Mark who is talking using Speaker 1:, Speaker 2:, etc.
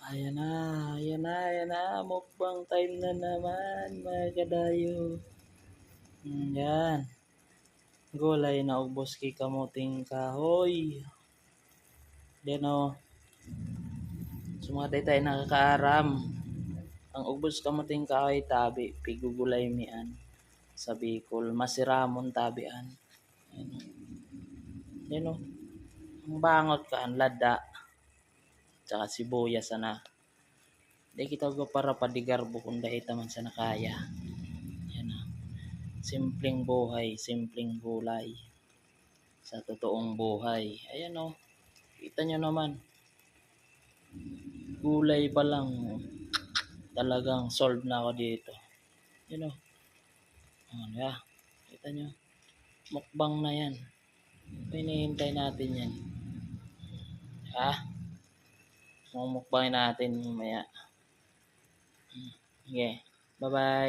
Speaker 1: Ayan na, mukbang time na naman, mga kadayo. Yan, gulay na ubos kay kamuting kahoy. Yan o, sumatay tayo nakakaaram. Ang ubos kamuting kahoy tabi, pigugulay mian. Sa Bicol, masiramon tabian. Yan o, ang bangot ka, ang lada. Tsaka sibuyas na. Di kita go para padigarbo kung dahil man sa nakaya. Yan na. Simpleng buhay, simpleng gulay. Sa totoong buhay. Ayan o. Kita nyo naman. Gulay pa lang. Talagang solve na ako dito. Yan o. Diba? Kita nyo. Mukbang na yan. Pinihintay natin yan. Mumukbangin natin mamaya. Okay. Bye-bye.